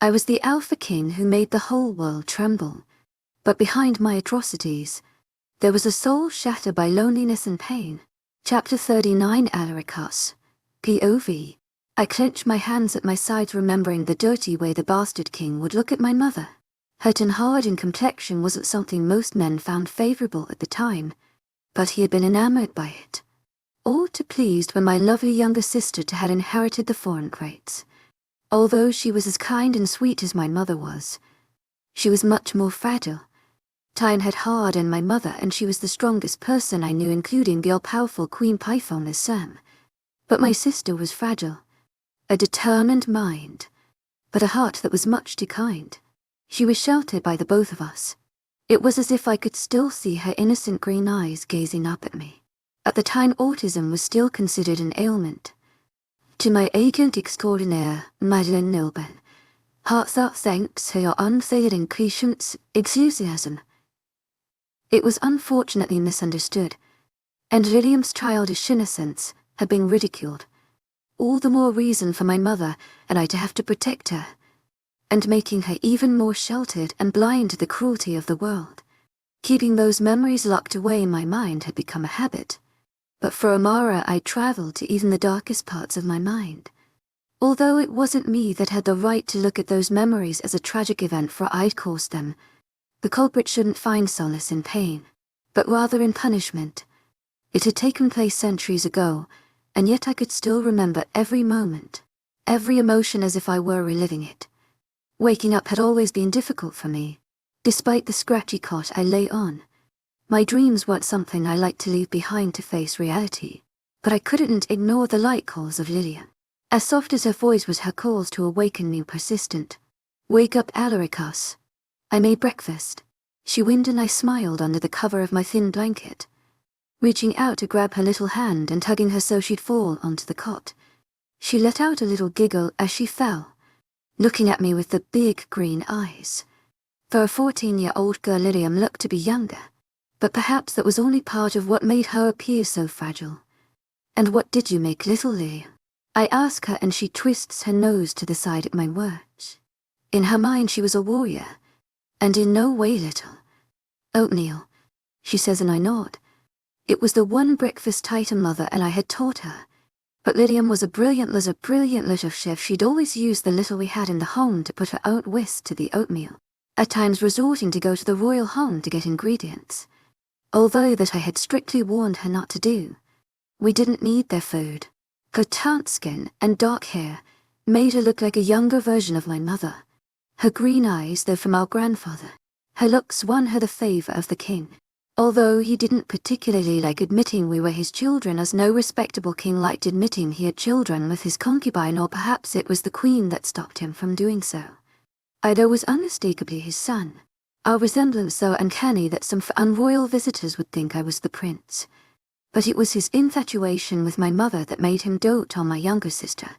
I was the Alpha King who made the whole world tremble. But behind my atrocities, there was a soul shattered by loneliness and pain. Chapter 39, Alaricus. POV. I clenched my hands at my sides, remembering the dirty way the bastard king would look at my mother. Her tan hard in complexion wasn't something most men found favorable at the time, but he had been enamored by it. All too pleased when my lovely younger sister had inherited the foreign traits. Although she was as kind and sweet as my mother was, she was much more fragile. Time had hardened my mother, and she was the strongest person I knew, including the all-powerful Queen Python as Sam. But my sister was fragile. A determined mind, but a heart that was much too kind. She was sheltered by the both of us. It was as if I could still see her innocent green eyes gazing up at me. At the time, autism was still considered an ailment. To my agent extraordinaire, Madeleine Nilben, heartfelt thanks for your unfailing patience, enthusiasm. It was unfortunately misunderstood, and Lilium's childish innocence had been ridiculed. All the more reason for my mother and I to have to protect her, and making her even more sheltered and blind to the cruelty of the world. Keeping those memories locked away in my mind had become a habit. But for Amara, I traveled to even the darkest parts of my mind. Although it wasn't me that had the right to look at those memories as a tragic event, for I'd caused them, the culprit shouldn't find solace in pain, but rather in punishment. It had taken place centuries ago, and yet I could still remember every moment, every emotion as if I were reliving it. Waking up had always been difficult for me, despite the scratchy cot I lay on. My dreams weren't something I liked to leave behind to face reality, but I couldn't ignore the light calls of Lilian. As soft as her voice was, her calls to awaken me persistent. Wake up, Alaricus. I made breakfast. She winked and I smiled under the cover of my thin blanket, reaching out to grab her little hand and tugging her so she'd fall onto the cot. She let out a little giggle as she fell, looking at me with the big green eyes. For a 14-year-old girl, Lilium looked to be younger, but perhaps that was only part of what made her appear so fragile. And what did you make little Lilium? I ask her, and she twists her nose to the side at my words. In her mind she was a warrior, and in no way little. Oatmeal, she says, and I nod. It was the one breakfast Titan mother and I had taught her. But Lilium was a brilliant little chef. She'd always used the little we had in the home to put her own whisk to the oatmeal, at times resorting to go to the royal home to get ingredients. Although that I had strictly warned her not to do. We didn't need their food. Her taunt skin and dark hair made her look like a younger version of my mother. Her green eyes, though, from our grandfather. Her looks won her the favor of the king. Although he didn't particularly like admitting we were his children, as no respectable king liked admitting he had children with his concubine, or perhaps it was the queen that stopped him from doing so. Ida was unmistakably his son, our resemblance so uncanny that some unroyal visitors would think I was the prince. But it was his infatuation with my mother that made him dote on my younger sister.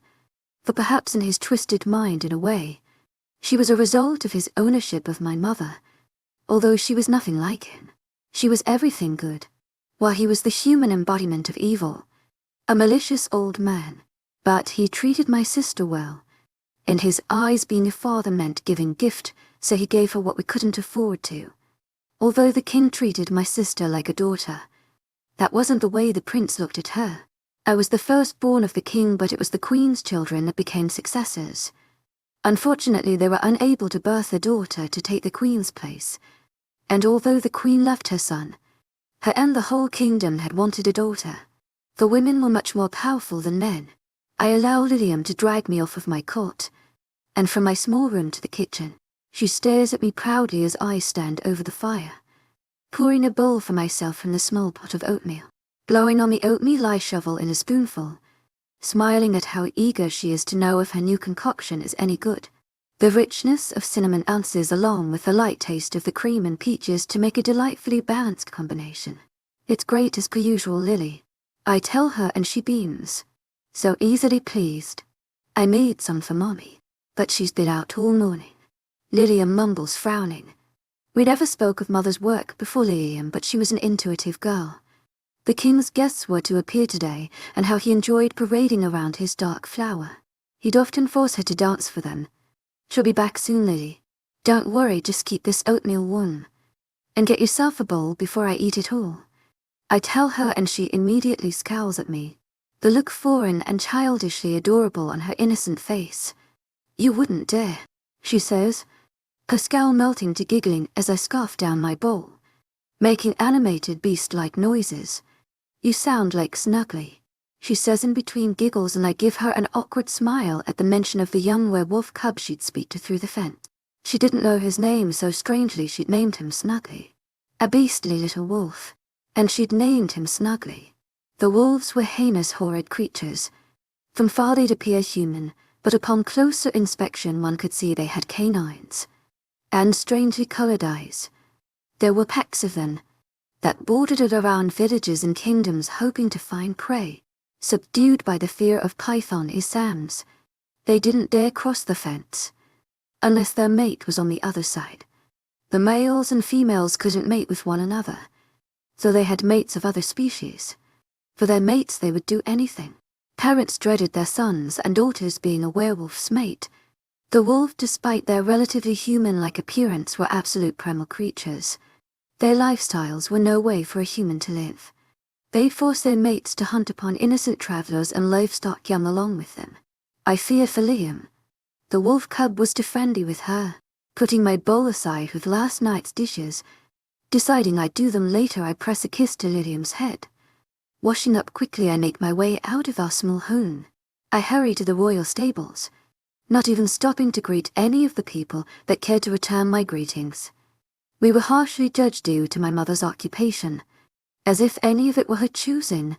For perhaps in his twisted mind, in a way, she was a result of his ownership of my mother, although she was nothing like him. She was everything good, while he was the human embodiment of evil, a malicious old man. But he treated my sister well. In his eyes, being a father meant giving gift, so he gave her what we couldn't afford to. Although the king treated my sister like a daughter, that wasn't the way the prince looked at her. I was the firstborn of the king, but it was the queen's children that became successors. Unfortunately, they were unable to birth a daughter to take the queen's place. And although the queen left her son, her and the whole kingdom had wanted a daughter. The women were much more powerful than men. I allow Lilium to drag me off of my cot, and from my small room to the kitchen. She stares at me proudly as I stand over the fire, pouring a bowl for myself from the small pot of oatmeal, blowing on the oatmeal I shovel in a spoonful, smiling at how eager she is to know if her new concoction is any good. The richness of cinnamon ounces along with the light taste of the cream and peaches to make a delightfully balanced combination. It's great as per usual, Lily. I tell her and she beams, so easily pleased. I made some for Mommy, but she's been out all morning. Lilium mumbles, frowning. We never spoke of Mother's work before Lilium, but she was an intuitive girl. The king's guests were to appear today, and how he enjoyed parading around his dark flower. He'd often force her to dance for them, She'll be back soon, Lily. Don't worry, just keep this oatmeal warm. And get yourself a bowl before I eat it all. I tell her, and she immediately scowls at me, the look foreign and childishly adorable on her innocent face. You wouldn't dare, she says, her scowl melting to giggling as I scarf down my bowl, making animated beast-like noises. You sound like Snuggly, she says in between giggles, and I give her an awkward smile at the mention of the young werewolf cub she'd speak to through the fence. She didn't know his name, so strangely she'd named him Snuggly. A beastly little wolf, and she'd named him Snuggly. The wolves were heinous, horrid creatures. From far they'd appear human, but upon closer inspection one could see they had canines and strangely colored eyes. There were packs of them that bordered around villages and kingdoms hoping to find prey, subdued by the fear of python isams. They didn't dare cross the fence unless their mate was on the other side. The males and females couldn't mate with one another, so they had mates of other species. For their mates they would do anything. Parents dreaded their sons and daughters being a werewolf's mate. The wolf, despite their relatively human-like appearance, were absolute primal creatures. Their lifestyles were no way for a human to live. They forced their mates to hunt upon innocent travelers and livestock young along with them. I fear for Liam. The wolf cub was too friendly with her. Putting my bowl aside with last night's dishes, deciding I'd do them later, I press a kiss to Liam's head. Washing up quickly, I make my way out of our small home. I hurry to the royal stables, not even stopping to greet any of the people that cared to return my greetings. We were harshly judged due to my mother's occupation, as if any of it were her choosing,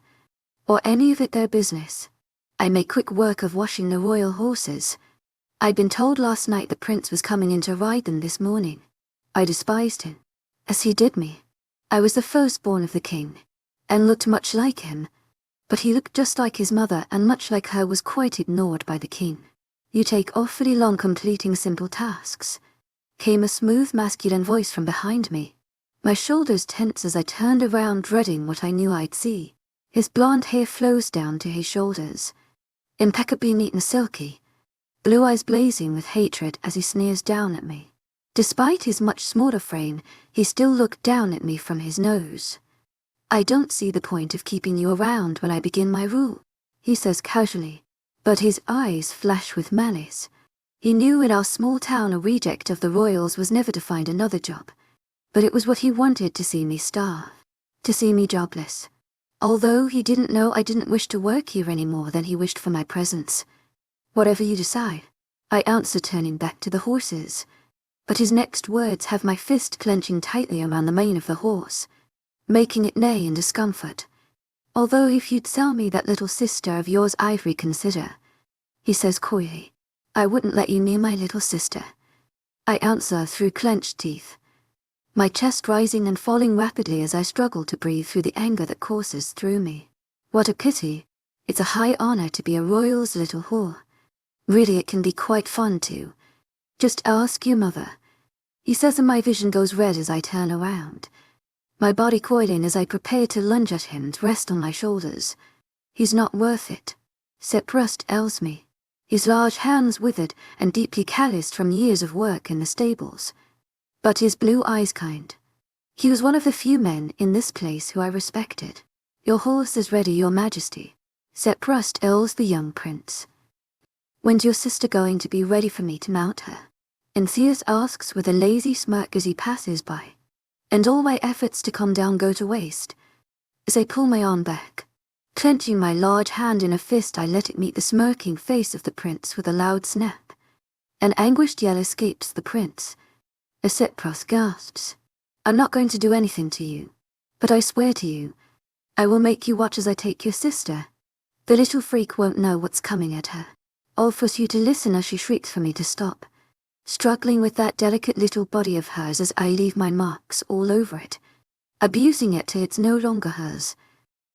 or any of it their business. I make quick work of washing the royal horses. I'd been told last night the prince was coming in to ride them this morning. I despised him, as he did me. I was the firstborn of the king, and looked much like him, but he looked just like his mother, and much like her was quite ignored by the king. You take awfully long completing simple tasks, came a smooth masculine voice from behind me. My shoulders tense as I turned around, dreading what I knew I'd see. His blonde hair flows down to his shoulders, impeccably neat and silky, blue eyes blazing with hatred as he sneers down at me. Despite his much smaller frame, he still looked down at me from his nose. I don't see the point of keeping you around when I begin my rule, he says casually, but his eyes flash with malice. He knew in our small town a reject of the royals was never to find another job, but it was what he wanted to see me starve, to see me jobless. Although he didn't know I didn't wish to work here any more than he wished for my presence. Whatever you decide, I answer, turning back to the horses, but his next words have my fist clenching tightly around the mane of the horse, making it neigh in discomfort. Although if you'd sell me that little sister of yours, I'd reconsider, he says coyly. I wouldn't let you near my little sister, I answer through clenched teeth, my chest rising and falling rapidly as I struggle to breathe through the anger that courses through me. What a pity. It's a high honor to be a royal's little whore. Really, it can be quite fun too. Just ask your mother, he says, and my vision goes red as I turn around, my body coiling as I prepare to lunge at him to rest on my shoulders. He's not worth it, Seprust tells me, his large hands withered and deeply calloused from years of work in the stables, but his blue eyes kind. He was one of the few men in this place who I respected. Your horse is ready, your majesty, Seprust tells the young prince. When's your sister going to be ready for me to mount her? Enthias asks with a lazy smirk as he passes by, and all my efforts to calm down go to waste as I pull my arm back. Clenching my large hand in a fist, I let it meet the smirking face of the prince with a loud snap. An anguished yell escapes the prince as Seprust gasps. I'm not going to do anything to you, but I swear to you, I will make you watch as I take your sister. The little freak won't know what's coming at her. I'll force you to listen as she shrieks for me to stop, struggling with that delicate little body of hers as I leave my marks all over it, abusing it till it's no longer hers,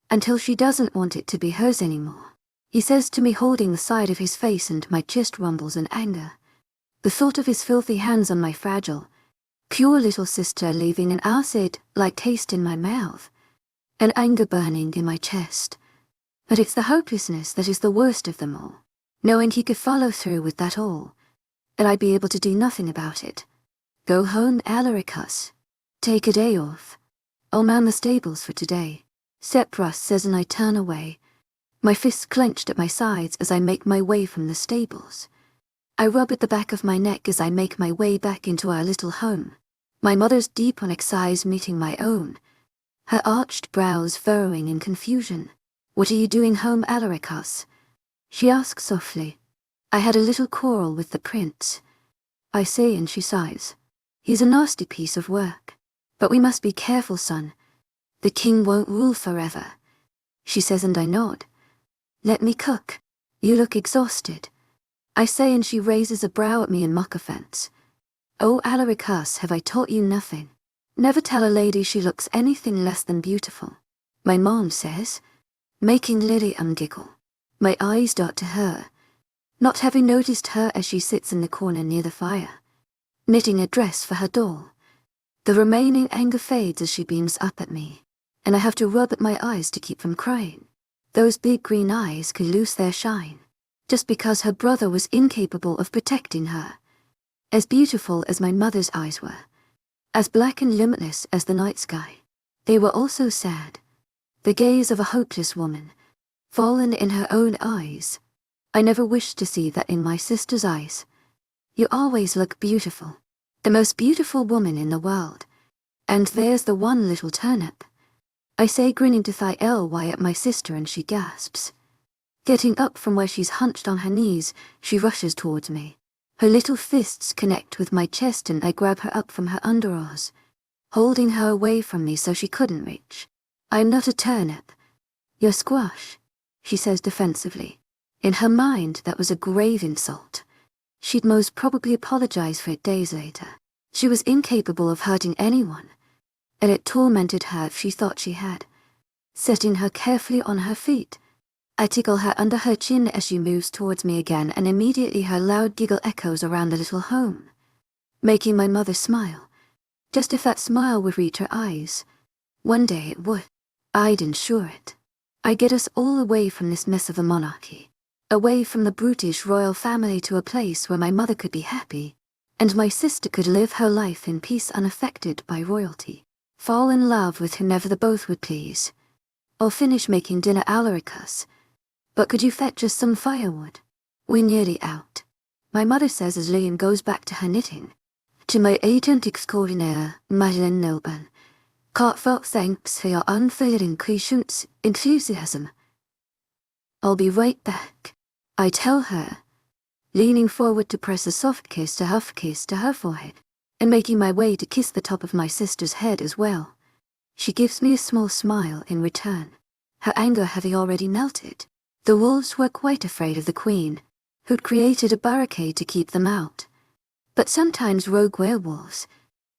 until she doesn't want it to be hers anymore, he says to me, holding the side of his face, and my chest rumbles in anger. The thought of his filthy hands on my fragile, pure little sister leaving an acid-like taste in my mouth, and anger burning in my chest. But it's the hopelessness that is the worst of them all. Knowing he could follow through with that all, and I'd be able to do nothing about it. Go home, Alaricus. Take a day off. I'll man the stables for today, Seprus says, and I turn away, my fists clenched at my sides as I make my way from the stables. I rub at the back of my neck as I make my way back into our little home, my mother's deep onyx eyes meeting my own, her arched brows furrowing in confusion. What are you doing home, Alaricus? She asks softly. I had a little quarrel with the prince, I say, and she sighs. He's a nasty piece of work. But we must be careful, son. The king won't rule forever, she says, and I nod. Let me cook. You look exhausted, I say, and she raises a brow at me in mock offense. Oh, Alaricus, have I taught you nothing? Never tell a lady she looks anything less than beautiful, my mom says, making Lilium giggle. My eyes dart to her, not having noticed her as she sits in the corner near the fire, knitting a dress for her doll. The remaining anger fades as she beams up at me, and I have to rub at my eyes to keep from crying. Those big green eyes could lose their shine, just because her brother was incapable of protecting her. As beautiful as my mother's eyes were, as black and limitless as the night sky, they were also sad, the gaze of a hopeless woman, fallen in her own eyes. I never wished to see that in my sister's eyes. You always look beautiful, the most beautiful woman in the world. And there's the one little turnip, I say, grinning to Ly at my sister, and she gasps. Getting up from where she's hunched on her knees, she rushes towards me. Her little fists connect with my chest, and I grab her up from her underoars, holding her away from me so she couldn't reach. I'm not a turnip. You're squash, she says defensively. In her mind, that was a grave insult. She'd most probably apologize for it days later. She was incapable of hurting anyone, and it tormented her if she thought she had. Setting her carefully on her feet, I tickle her under her chin as she moves towards me again, and immediately her loud giggle echoes around the little home, making my mother smile, just if that smile would reach her eyes. One day it would. I'd ensure it. I'd get us all away from this mess of a monarchy, away from the brutish royal family, to a place where my mother could be happy, and my sister could live her life in peace unaffected by royalty, fall in love with whomever the both would please. I'll finish making dinner, Alaricus, but could you fetch us some firewood? We're nearly out, my mother says as Liam goes back to her knitting. To my agent extraordinaire, Madeleine Nilban, heartfelt thanks for your unfailing patience, enthusiasm. I'll be right back, I tell her, leaning forward to press a soft kiss to her forehead, and making my way to kiss the top of my sister's head as well. She gives me a small smile in return, her anger having already melted. The wolves were quite afraid of the queen, who'd created a barricade to keep them out. But sometimes rogue werewolves,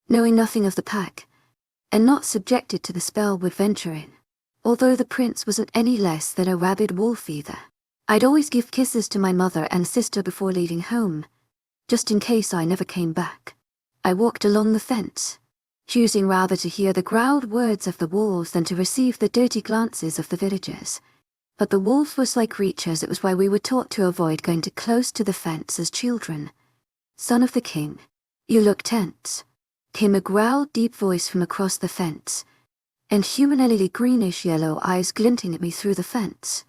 knowing nothing of the pack, and not subjected to the spell, would venture in. Although the prince wasn't any less than a rabid wolf either, I'd always give kisses to my mother and sister before leaving home, just in case I never came back. I walked along the fence, choosing rather to hear the growled words of the wolves than to receive the dirty glances of the villagers. But the wolves were sly creatures. It was why we were taught to avoid going too close to the fence as children. Son of the king, you look tense, came a growled deep voice from across the fence, and humanly greenish-yellow eyes glinting at me through the fence.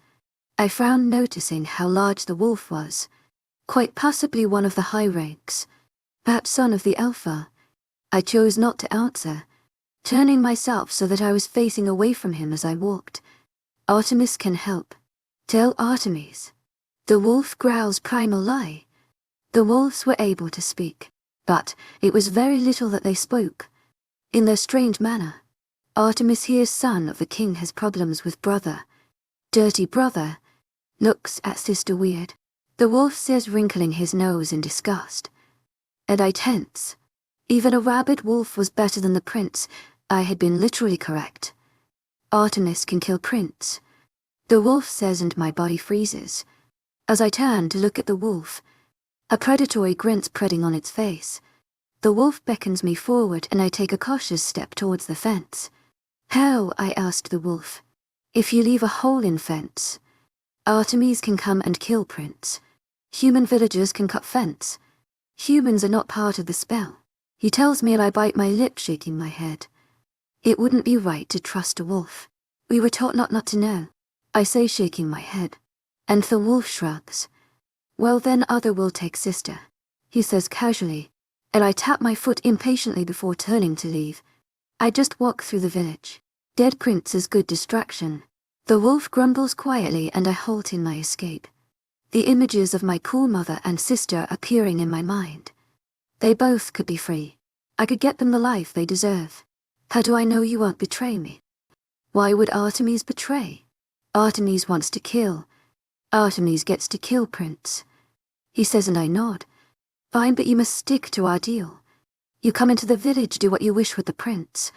I frowned, noticing how large the wolf was, quite possibly one of the high ranks, perhaps son of the Alpha. I chose not to answer, turning myself so that I was facing away from him as I walked. Artemis can help. Tell Artemis. The wolf growls primal lie. The wolves were able to speak, but it was very little that they spoke. In their strange manner, Artemis hears son of the king has problems with brother. Dirty brother. Looks at sister weird. The wolf says, wrinkling his nose in disgust. And I tense. Even a rabid wolf was better than the prince. I had been literally correct. Artemis can kill prince, the wolf says, and my body freezes. As I turn to look at the wolf, a predatory grin spreading on its face. The wolf beckons me forward, and I take a cautious step towards the fence. How, I asked the wolf. If you leave a hole in fence, Artemis can come and kill prince. Human villagers can cut fence. Humans are not part of the spell. He tells me and I bite my lip, shaking my head. It wouldn't be right to trust a wolf. We were taught not to know. I say, shaking my head. And the wolf shrugs. Well then, other will take sister, he says casually, and I tap my foot impatiently before turning to leave. I just walk through the village. Dead prints is good distraction. The wolf grumbles quietly and I halt in my escape. The images of my cool mother and sister appearing in my mind. They both could be free. I could get them the life they deserve. How do I know you won't betray me? Why would Artemis betray? Artemis wants to kill. Artemis gets to kill Prince. He says and I nod. Fine, but you must stick to our deal. You come into the village, do what you wish with the prince.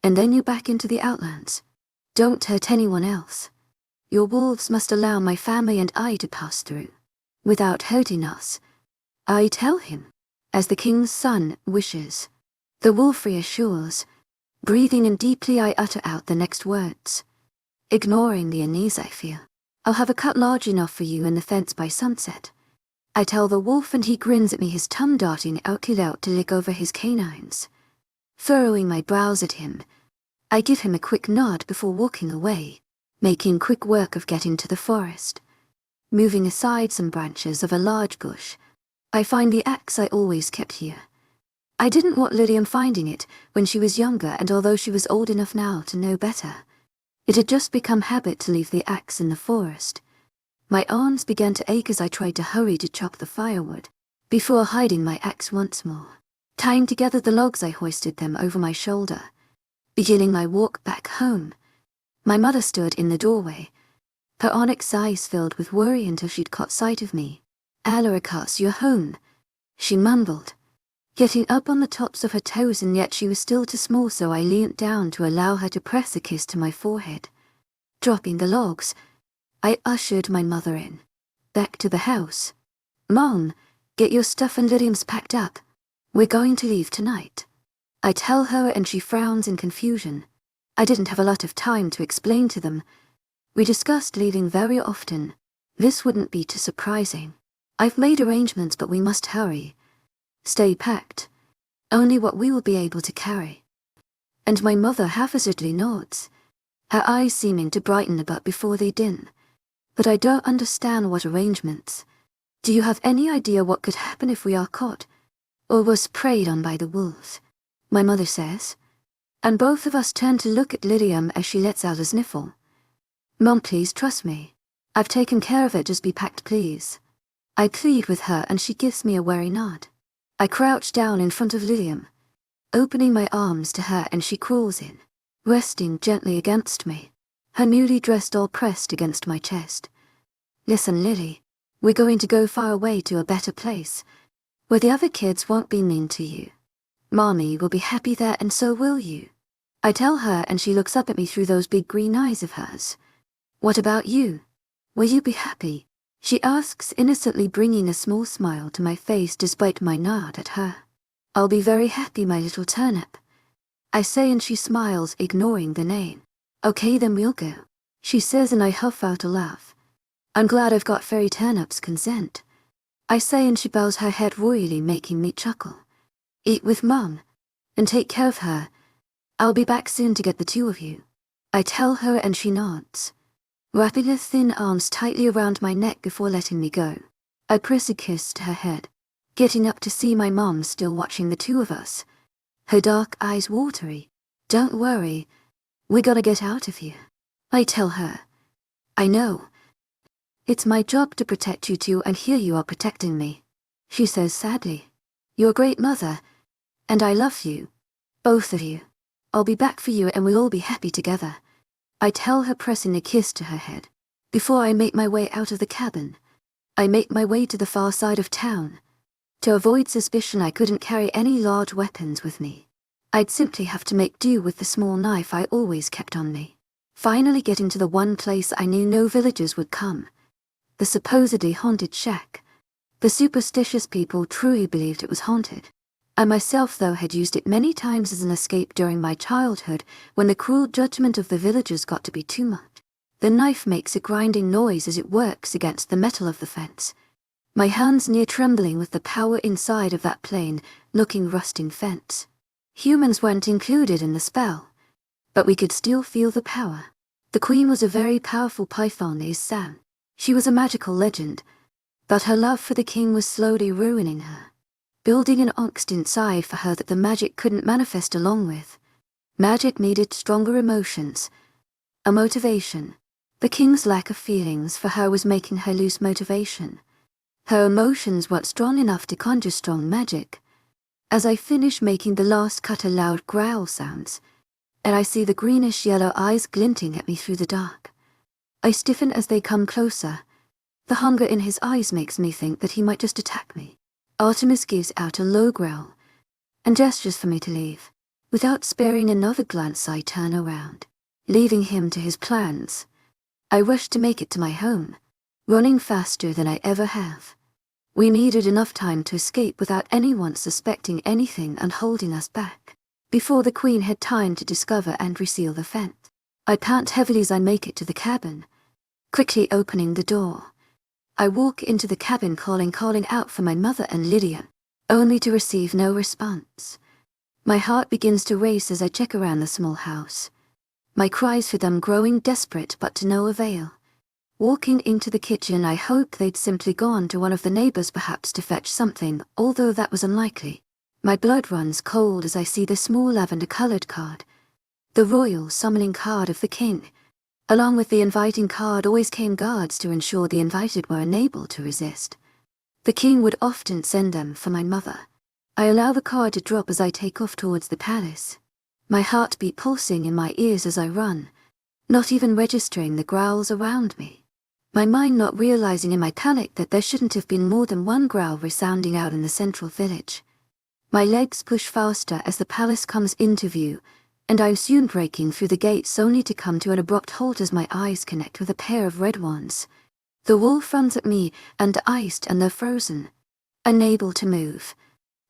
And then you back into the outlands. Don't hurt anyone else. Your wolves must allow my family and I to pass through, without hurting us. I tell him, as the king's son wishes. The wolf reassures. Breathing in deeply, I utter out the next words. Ignoring the unease I feel. I'll have a cut large enough for you in the fence by sunset. I tell the wolf and he grins at me, his tongue darting out to lick over his canines. Furrowing my brows at him, I give him a quick nod before walking away, making quick work of getting to the forest. Moving aside some branches of a large bush, I find the axe I always kept here. I didn't want Lilium finding it when she was younger, and although she was old enough now to know better, it had just become habit to leave the axe in the forest. My arms began to ache as I tried to hurry to chop the firewood, before hiding my axe once more. Tying together the logs, I hoisted them over my shoulder, beginning my walk back home. My mother stood in the doorway, her onyx eyes filled with worry until she'd caught sight of me. Alaricus, you're home, she mumbled, getting up on the tops of her toes, and yet she was still too small, so I leant down to allow her to press a kiss to my forehead. Dropping the logs, I ushered my mother in, back to the house. Mom, get your stuff and Lilium's packed up. We're going to leave tonight. I tell her and she frowns in confusion. I didn't have a lot of time to explain to them. We discussed leaving very often. This wouldn't be too surprising. I've made arrangements, but we must hurry. Stay packed. Only what we will be able to carry. And my mother haphazardly nods, her eyes seeming to brighten a bit before they dim. But I don't understand what arrangements. Do you have any idea what could happen if we are caught, or was preyed on by the wolves? My mother says. And both of us turn to look at Lilium as she lets out a sniffle. Mom, please trust me. I've taken care of it, just be packed, please. I plead with her and she gives me a wary nod. I crouch down in front of Lilium, opening my arms to her, and she crawls in, resting gently against me, her newly dressed all pressed against my chest. Listen, Lily, we're going to go far away to a better place, where the other kids won't be mean to you. Mommy will be happy there, and so will you. I tell her, and she looks up at me through those big green eyes of hers. What about you? Will you be happy? She asks innocently, bringing a small smile to my face despite my nod at her. I'll be very happy, my little turnip, I say, and she smiles, ignoring the name. Okay, then we'll go, she says, and I huff out a laugh. I'm glad I've got Fairy Turnip's consent, I say, and she bows her head royally, making me chuckle. Eat with Mum, and take care of her. I'll be back soon to get the two of you, I tell her, and she nods, wrapping her thin arms tightly around my neck before letting me go. I press a kiss to her head, getting up to see my mom still watching the two of us, her dark eyes watery. Don't worry, we gotta get out of here, I tell her. I know. It's my job to protect you two, and here you are protecting me, she says sadly. You're a great mother, and I love you, both of you. I'll be back for you and we'll all be happy together, I tell her, pressing a kiss to her head. Before I make my way out of the cabin, I make my way to the far side of town. To avoid suspicion, I couldn't carry any large weapons with me. I'd simply have to make do with the small knife I always kept on me. Finally getting to the one place I knew no villagers would come, the supposedly haunted shack. The superstitious people truly believed it was haunted. I myself, though, had used it many times as an escape during my childhood when the cruel judgment of the villagers got to be too much. The knife makes a grinding noise as it works against the metal of the fence, my hands near trembling with the power inside of that plain, looking rusting fence. Humans weren't included in the spell, but we could still feel the power. The queen was a very powerful Pythonese Sam. She was a magical legend, but her love for the king was slowly ruining her, building an angst inside for her that the magic couldn't manifest along with. Magic needed stronger emotions, a motivation. The king's lack of feelings for her was making her lose motivation. Her emotions weren't strong enough to conjure strong magic. As I finish making the last cut, a loud growl sounds, and I see the greenish-yellow eyes glinting at me through the dark. I stiffen as they come closer. The hunger in his eyes makes me think that he might just attack me. Artemis gives out a low growl and gestures for me to leave. Without sparing another glance, I turn around, leaving him to his plans. I rush to make it to my home, running faster than I ever have. We needed enough time to escape without anyone suspecting anything and holding us back. Before the queen had time to discover and reseal the fence, I pant heavily as I make it to the cabin, quickly opening the door. I walk into the cabin calling out for my mother and Lydia, only to receive no response. My heart begins to race as I check around the small house, my cries for them growing desperate but to no avail. Walking into the kitchen, I hope they'd simply gone to one of the neighbors perhaps to fetch something, although that was unlikely. My blood runs cold as I see the small lavender-colored card, the royal summoning card of the king. Along with the inviting card always came guards to ensure the invited were unable to resist. The king would often send them for my mother. I allow the card to drop as I take off towards the palace, my heartbeat pulsing in my ears as I run, not even registering the growls around me. My mind not realizing in my panic that there shouldn't have been more than one growl resounding out in the central village. My legs push faster as the palace comes into view, and I'm soon breaking through the gates only to come to an abrupt halt as my eyes connect with a pair of red ones. The wolf runs at me, and iced and they're frozen, unable to move,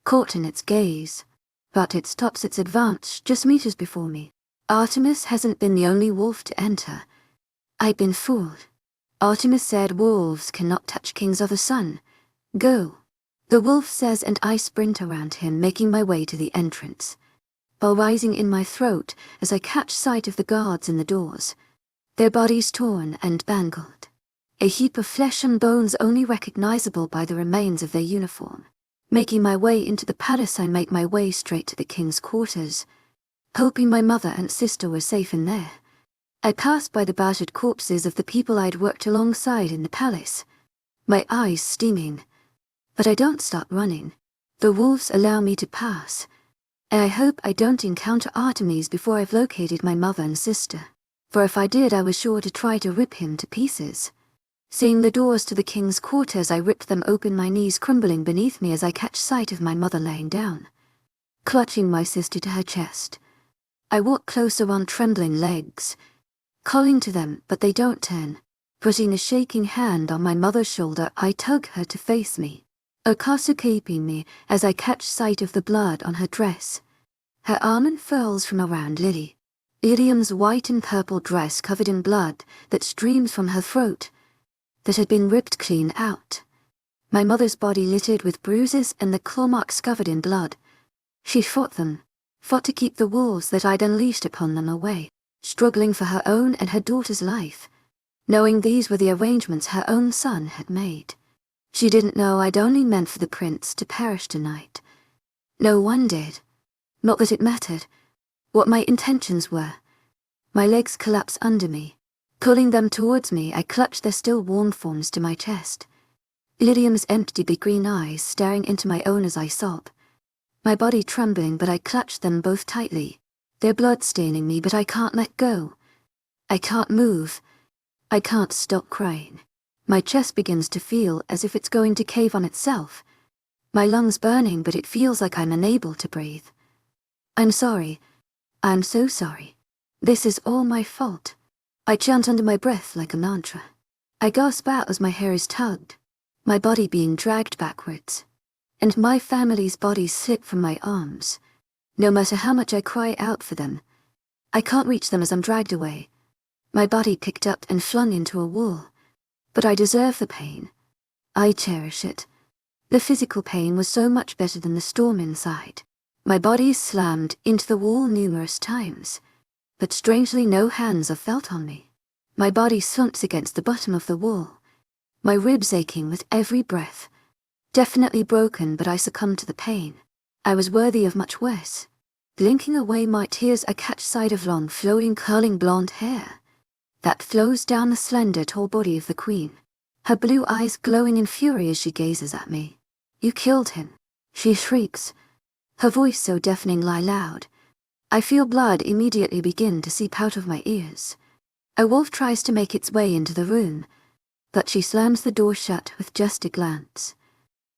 caught in its gaze, but it stops its advance just meters before me. Artemis hasn't been the only wolf to enter. I'd been fooled. Artemis said wolves cannot touch king's other son. Go, the wolf says, and I sprint around him, making my way to the entrance, bell rising in my throat as I catch sight of the guards in the doors, their bodies torn and bangled, a heap of flesh and bones only recognizable by the remains of their uniform. Making my way into the palace, I make my way straight to the king's quarters, hoping my mother and sister were safe in there. I pass by the battered corpses of the people I'd worked alongside in the palace, my eyes steaming, but I don't stop running. The wolves allow me to pass, and I hope I don't encounter Artemis before I've located my mother and sister, for if I did, I was sure to try to rip him to pieces. Seeing the doors to the king's quarters, I rip them open, my knees crumbling beneath me as I catch sight of my mother laying down, clutching my sister to her chest. I walk closer on trembling legs, calling to them, but they don't turn. Putting a shaking hand on my mother's shoulder, I tug her to face me, Okasa keeping me as I catch sight of the blood on her dress. Her arm unfurls from around Lily, Ilium's white and purple dress covered in blood that streams from her throat, that had been ripped clean out. My mother's body littered with bruises and the claw marks covered in blood. She fought to keep the wolves that I'd unleashed upon them away, struggling for her own and her daughter's life, knowing these were the arrangements her own son had made. She didn't know I'd only meant for the prince to perish tonight. No one did. Not that it mattered what my intentions were. My legs collapse under me. Pulling them towards me, I clutch their still warm forms to my chest. Lydium's empty big green eyes staring into my own as I sob. My body trembling, but I clutch them both tightly. Their blood staining me, but I can't let go. I can't move. I can't stop crying. My chest begins to feel as if it's going to cave on itself. My lungs burning, but it feels like I'm unable to breathe. I'm sorry. I'm so sorry. This is all my fault. I chant under my breath like a mantra. I gasp out as my hair is tugged, my body being dragged backwards, and my family's bodies slip from my arms. No matter how much I cry out for them, I can't reach them as I'm dragged away, my body picked up and flung into a wall. But I deserve the pain. I cherish it. The physical pain was so much better than the storm inside. My body slammed into the wall numerous times, but strangely no hands are felt on me. My body slumps against the bottom of the wall, my ribs aching with every breath. Definitely broken, but I succumbed to the pain. I was worthy of much worse. Blinking away my tears, I catch sight of long, flowing, curling blonde hair that flows down the slender, tall body of the queen, her blue eyes glowing in fury as she gazes at me. You killed him, she shrieks, her voice so deafeningly loud. I feel blood immediately begin to seep out of my ears. A wolf tries to make its way into the room, but she slams the door shut with just a glance.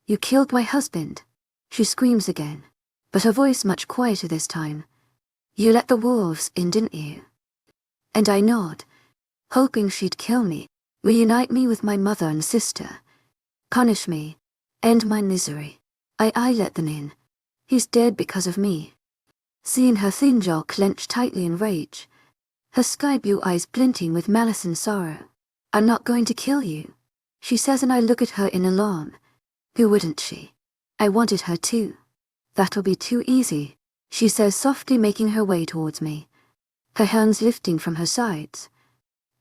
You killed my husband, she screams again, but her voice much quieter this time. You let the wolves in, didn't you? And I nod, hoping she'd kill me, reunite me with my mother and sister, punish me, end my misery. I let them in. He's dead because of me. Seeing her thin jaw clench tightly in rage, her sky blue eyes glinting with malice and sorrow. I'm not going to kill you, she says, and I look at her in alarm. Who wouldn't she? I wanted her too. That'll be too easy, she says softly, making her way towards me, her hands lifting from her sides,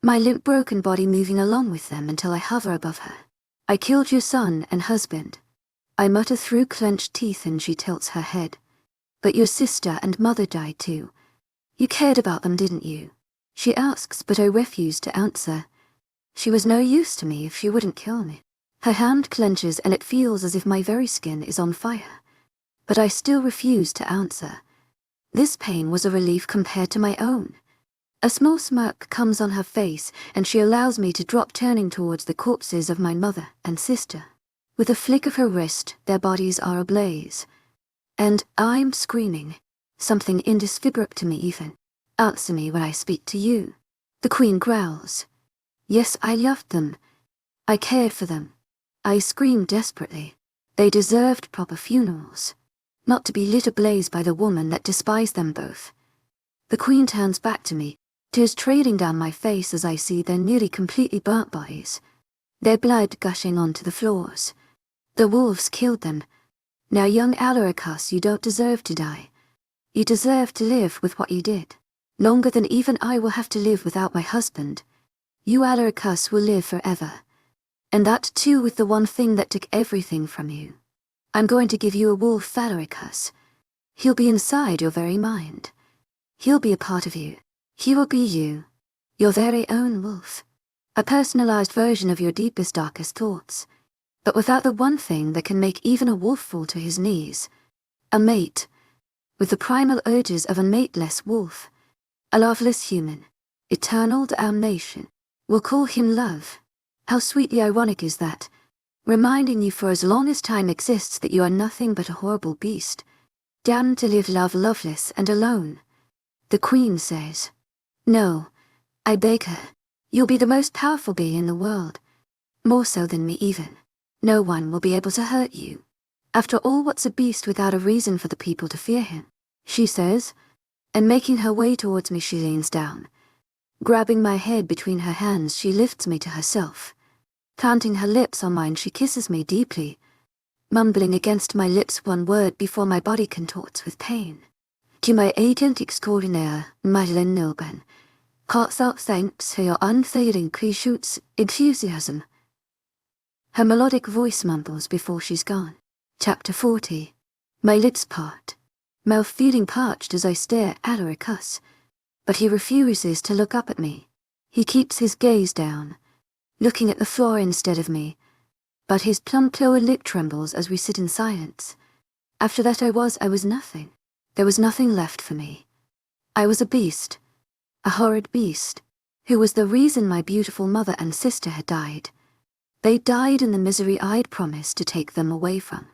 my limp broken body moving along with them until I hover above her. I killed your son and husband, I mutter through clenched teeth, and she tilts her head. But your sister and mother died too. You cared about them, didn't you? She asks, but I refuse to answer. She was no use to me if she wouldn't kill me. Her hand clenches and it feels as if my very skin is on fire. But I still refuse to answer. This pain was a relief compared to my own. A small smirk comes on her face and she allows me to drop, turning towards the corpses of my mother and sister. With a flick of her wrist, their bodies are ablaze. And I'm screaming, something indescribable to me even. Answer me when I speak to you. The queen growls. Yes, I loved them. I cared for them. I scream desperately. They deserved proper funerals, not to be lit ablaze by the woman that despised them both. The queen turns back to me, tears trailing down my face as I see their nearly completely burnt bodies, their blood gushing onto the floors. The wolves killed them. Now, young Alaricus, you don't deserve to die. You deserve to live with what you did. Longer than even I will have to live without my husband. You, Alaricus, will live forever. And that too with the one thing that took everything from you. I'm going to give you a wolf, Alaricus. He'll be inside your very mind. He'll be a part of you. He will be you. Your very own wolf. A personalized version of your deepest, darkest thoughts. But without the one thing that can make even a wolf fall to his knees. A mate. With the primal urges of a mateless wolf. A loveless human. Eternal damnation. We'll call him love. How sweetly ironic is that? Reminding you for as long as time exists that you are nothing but a horrible beast. Damned to live loveless and alone. The queen says. No. I beg her. You'll be the most powerful being in the world. More so than me even. No one will be able to hurt you. After all, what's a beast without a reason for the people to fear him? She says, and making her way towards me she leans down. Grabbing my head between her hands, she lifts me to herself. Planting her lips on mine, she kisses me deeply, mumbling against my lips one word before my body contorts with pain. To my agent extraordinaire, Madeleine Nilben, heartfelt thanks for your unfailing patience, enthusiasm. Her melodic voice mumbles before she's gone. Chapter 40. My lips part, mouth feeling parched as I stare at Alaricus, but he refuses to look up at me. He keeps his gaze down, looking at the floor instead of me, but his plump lower lip trembles as we sit in silence. After that I was nothing. There was nothing left for me. I was a beast, a horrid beast, who was the reason my beautiful mother and sister had died. They died in the misery I'd promised to take them away from.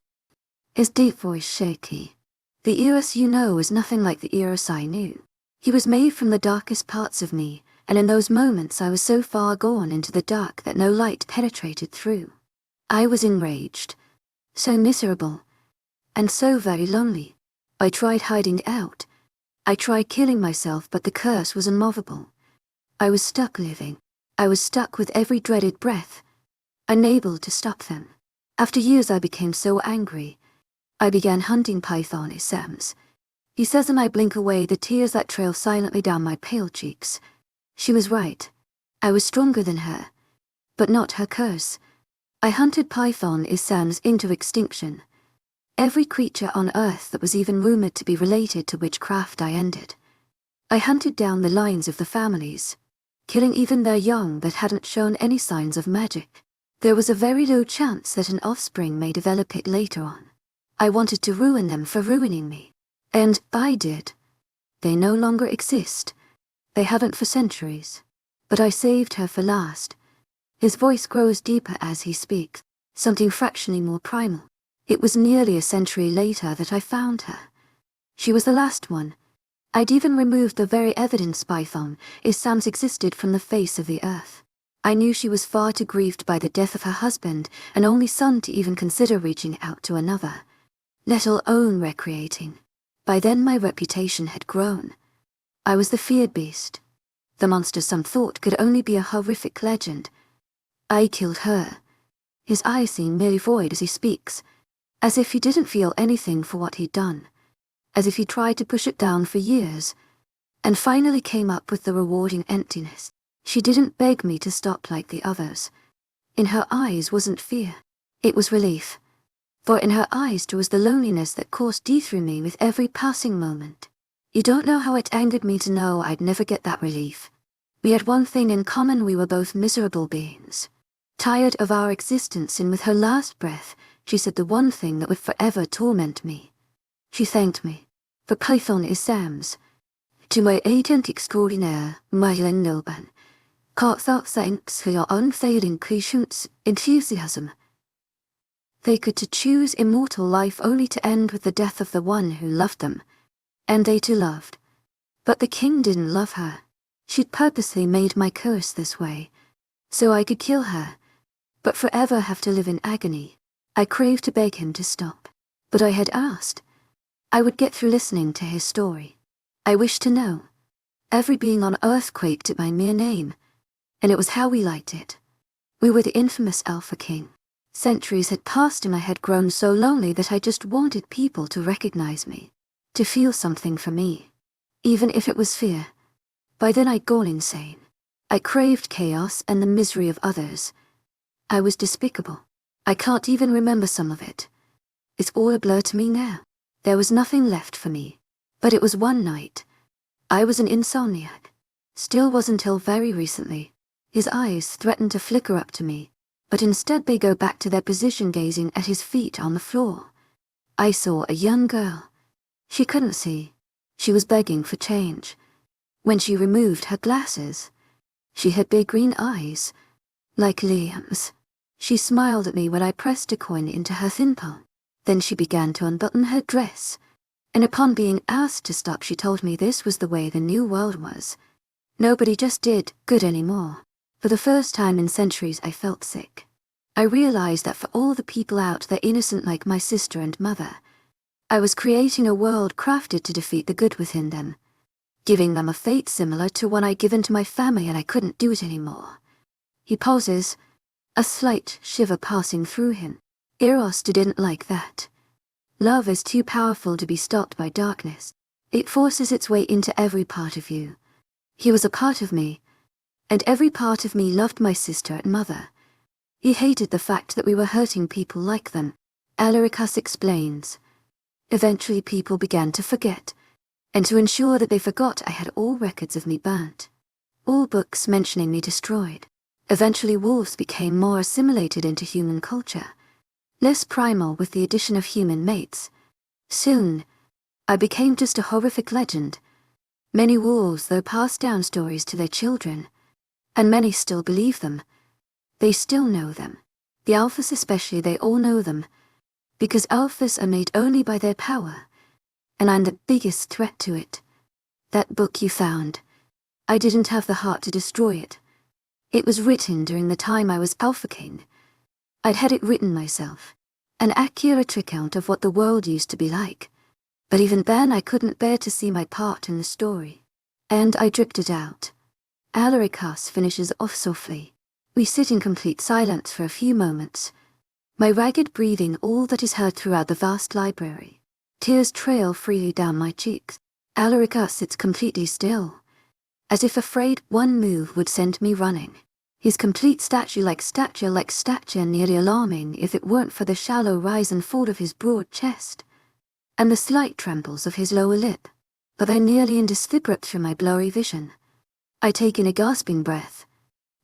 His deep voice shaky. The Eros you know is nothing like the Eros I knew. He was made from the darkest parts of me, and in those moments I was so far gone into the dark that no light penetrated through. I was enraged, so miserable, and so very lonely. I tried hiding out. I tried killing myself, but the curse was immovable. I was stuck living. I was stuck with every dreaded breath, unable to stop them. After years I became so angry. I began hunting python-isams. He says, and I blink away the tears that trail silently down my pale cheeks. She was right. I was stronger than her. But not her curse. I hunted python-isams into extinction. Every creature on Earth that was even rumored to be related to witchcraft I ended. I hunted down the lines of the families, killing even their young that hadn't shown any signs of magic. There was a very low chance that an offspring may develop it later on. I wanted to ruin them for ruining me. And I did. They no longer exist. They haven't for centuries. But I saved her for last. His voice grows deeper as he speaks, something fractionally more primal. It was nearly a century later that I found her. She was the last one. I'd even removed the very evidence python-isams existed from the face of the earth. I knew she was far too grieved by the death of her husband and only son to even consider reaching out to another, let alone recreating. By then my reputation had grown. I was the feared beast. The monster some thought could only be a horrific legend. I killed her. His eyes seem merely void as he speaks, as if he didn't feel anything for what he'd done, as if he tried to push it down for years, and finally came up with the rewarding emptiness. She didn't beg me to stop like the others. In her eyes wasn't fear. It was relief. For in her eyes there was the loneliness that coursed deep through me with every passing moment. You don't know how it angered me to know I'd never get that relief. We had one thing in common: we were both miserable beings. Tired of our existence, and with her last breath, she said the one thing that would forever torment me. She thanked me. For python-isams. To my agent extraordinaire, Mylan Nilban. Heartfelt thanks for your unfailing patience, enthusiasm. They could to choose immortal life only to end with the death of the one who loved them. And they too loved. But the king didn't love her. She'd purposely made my curse this way, so I could kill her, but forever have to live in agony. I craved to beg him to stop, but I had asked. I would get through listening to his story. I wished to know. Every being on Earth quaked at my mere name, and it was how we liked it. We were the infamous Alpha King. Centuries had passed and I had grown so lonely that I just wanted people to recognize me, to feel something for me, even if it was fear. By then I'd gone insane. I craved chaos and the misery of others. I was despicable. I can't even remember some of it. It's all a blur to me now. There was nothing left for me. But it was one night. I was an insomniac. Still was until very recently. His eyes threatened to flicker up to me, but instead they go back to their position, gazing at his feet on the floor. I saw a young girl. She couldn't see. She was begging for change. When she removed her glasses, she had big green eyes, like Liam's. She smiled at me when I pressed a coin into her thin palm. Then she began to unbutton her dress, and upon being asked to stop, she told me this was the way the new world was. Nobody just did good anymore. For the first time in centuries I felt sick. I realized that for all the people out there innocent like my sister and mother, I was creating a world crafted to defeat the good within them, giving them a fate similar to one I'd given to my family, and I couldn't do it anymore. He pauses, a slight shiver passing through him. Eros didn't like that. Love is too powerful to be stopped by darkness. It forces its way into every part of you. He was a part of me, and every part of me loved my sister and mother. He hated the fact that we were hurting people like them. Alaricus explains. Eventually people began to forget, and to ensure that they forgot, I had all records of me burnt. All books mentioning me destroyed. Eventually wolves became more assimilated into human culture, less primal with the addition of human mates. Soon, I became just a horrific legend. Many wolves, though, passed down stories to their children, and many still believe them. They still know them. The alphas especially, they all know them, because alphas are made only by their power, and I'm the biggest threat to it. That book you found, I didn't have the heart to destroy it. It was written during the time I was Alpha King. I'd had it written myself, an accurate account of what the world used to be like. But even then I couldn't bear to see my part in the story, and I drifted out. Alaricus finishes off softly. We sit in complete silence for a few moments. My ragged breathing all that is heard throughout the vast library. Tears trail freely down my cheeks. Alarica sits completely still, as if afraid one move would send me running. His complete statue-like stature nearly alarming if it weren't for the shallow rise and fall of his broad chest, and the slight trembles of his lower lip, but they're nearly indistinguishable through my blurry vision. I take in a gasping breath.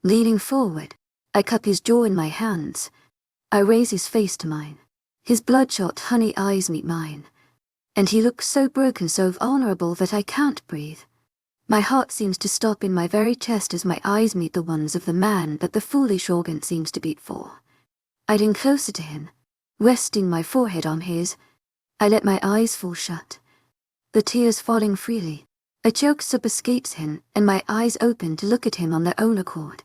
Leaning forward, I cup his jaw in my hands. I raise his face to mine. His bloodshot honey eyes meet mine, and he looks so broken, so vulnerable that I can't breathe. My heart seems to stop in my very chest as my eyes meet the ones of the man that the foolish organ seems to beat for. I lean closer to him, resting my forehead on his. I let my eyes fall shut, the tears falling freely. A choke sob escapes him, and my eyes open to look at him on their own accord.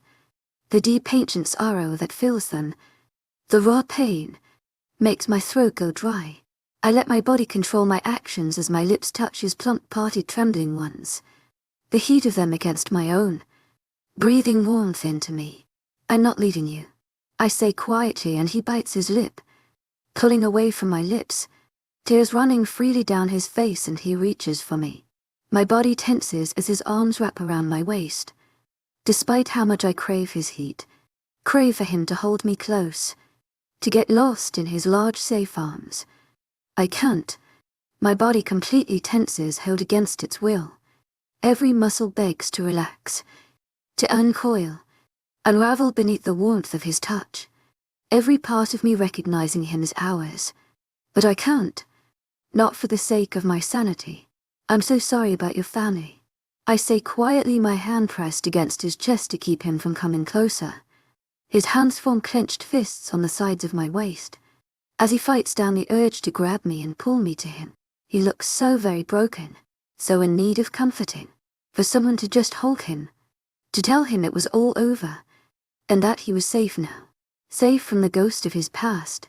The deep ancient sorrow that fills them, the raw pain, makes my throat go dry. I let my body control my actions as my lips touch his plump parted trembling ones, the heat of them against my own, breathing warmth into me. I'm not leaving you, I say quietly, and he bites his lip, pulling away from my lips, tears running freely down his face, and he reaches for me. My body tenses as his arms wrap around my waist. Despite how much I crave his heat, crave for him to hold me close, to get lost in his large safe arms, I can't. My body completely tenses, held against its will. Every muscle begs to relax, to uncoil, unravel beneath the warmth of his touch. Every part of me recognizing him as ours. But I can't. Not for the sake of my sanity. I'm so sorry about your family, I say quietly, my hand pressed against his chest to keep him from coming closer. His hands form clenched fists on the sides of my waist, as he fights down the urge to grab me and pull me to him. He looks so very broken, so in need of comforting, for someone to just hold him, to tell him it was all over, and that he was safe now, safe from the ghost of his past,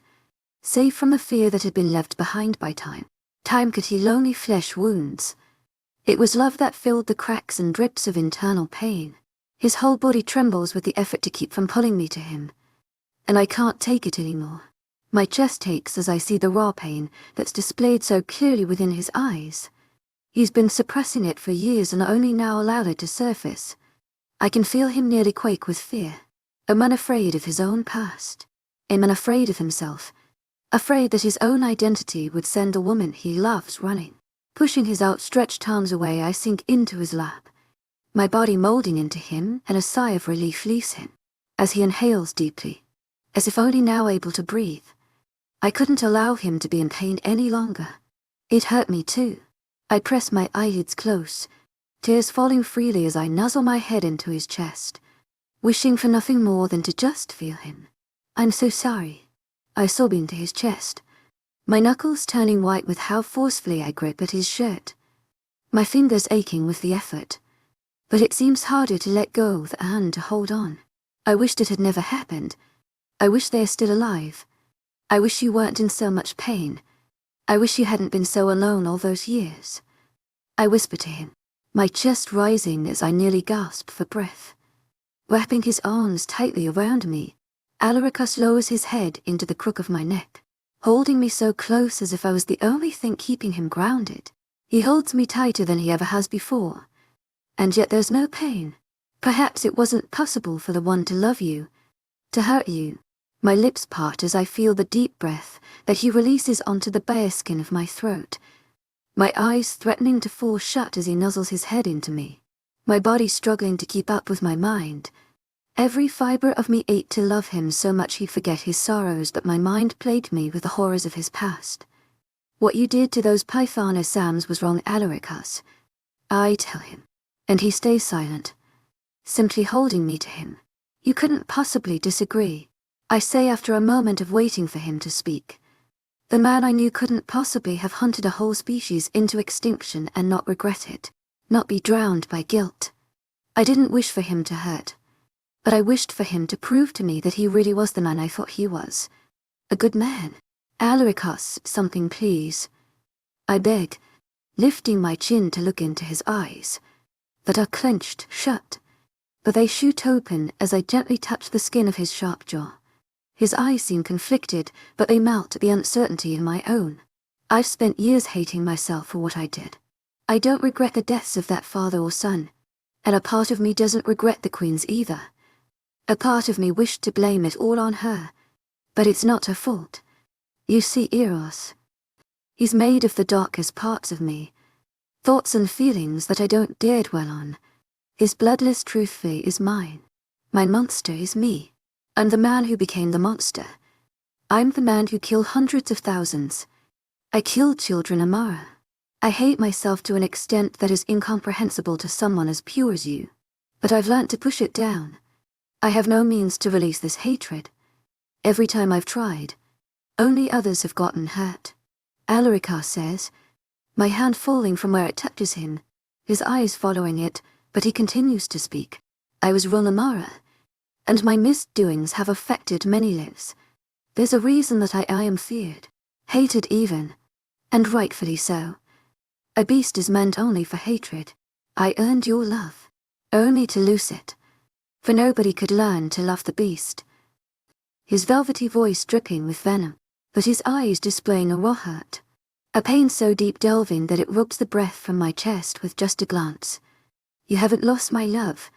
safe from the fear that had been left behind by time. Time could heal lonely flesh wounds. It was love that filled the cracks and drips of internal pain. His whole body trembles with the effort to keep from pulling me to him, and I can't take it anymore. My chest aches as I see the raw pain that's displayed so clearly within his eyes. He's been suppressing it for years and only now allowed it to surface. I can feel him nearly quake with fear. A man afraid of his own past. A man afraid of himself. Afraid that his own identity would send a woman he loves running. Pushing his outstretched arms away, I sink into his lap, my body molding into him, and a sigh of relief leaves him, as he inhales deeply, as if only now able to breathe. I couldn't allow him to be in pain any longer. It hurt me too. I press my eyelids close, tears falling freely as I nuzzle my head into his chest, wishing for nothing more than to just feel him. I'm so sorry. I sob into his chest, my knuckles turning white with how forcefully I grip at his shirt, my fingers aching with the effort, but it seems harder to let go the hand to hold on. I wished it had never happened. I wish they are still alive. I wish you weren't in so much pain. I wish you hadn't been so alone all those years. I whisper to him, my chest rising as I nearly gasp for breath. Wrapping his arms tightly around me, Alaricus lowers his head into the crook of my neck, holding me so close as if I was the only thing keeping him grounded. He holds me tighter than he ever has before, and yet there's no pain. Perhaps it wasn't possible for the one to love you, to hurt you. My lips part as I feel the deep breath that he releases onto the bare skin of my throat, my eyes threatening to fall shut as he nuzzles his head into me, my body struggling to keep up with my mind. Every fiber of me ached to love him so much he'd forget his sorrows, but my mind plagued me with the horrors of his past. What you did to those Python Sams was wrong, Alaricus, I tell him, and he stays silent, simply holding me to him. You couldn't possibly disagree, I say after a moment of waiting for him to speak. The man I knew couldn't possibly have hunted a whole species into extinction and not regret it, not be drowned by guilt. I didn't wish for him to hurt, but I wished for him to prove to me that he really was the man I thought he was. A good man. Alaricus, something please, I beg, lifting my chin to look into his eyes, that are clenched shut, but they shoot open as I gently touch the skin of his sharp jaw. His eyes seem conflicted, but they melt at the uncertainty in my own. I've spent years hating myself for what I did. I don't regret the deaths of that father or son, and a part of me doesn't regret the Queen's either. A part of me wished to blame it all on her, but it's not her fault. You see, Eros, he's made of the darkest parts of me, thoughts and feelings that I don't dare dwell on. His bloodless truthfully is mine. My monster is me. I'm the man who became the monster. I'm the man who killed hundreds of thousands. I killed children, Amara. I hate myself to an extent that is incomprehensible to someone as pure as you. But I've learnt to push it down. I have no means to release this hatred. Every time I've tried, only others have gotten hurt. Alarica says, my hand falling from where it touches him, his eyes following it, but he continues to speak. I was wrong, Amara, and my misdoings have affected many lives. There's a reason that I am feared, hated even, and rightfully so. A beast is meant only for hatred. I earned your love, only to lose it. For nobody could learn to love the beast. His velvety voice dripping with venom, but his eyes displaying a raw hurt. A pain so deep delving that it robs the breath from my chest with just a glance. You haven't lost my love.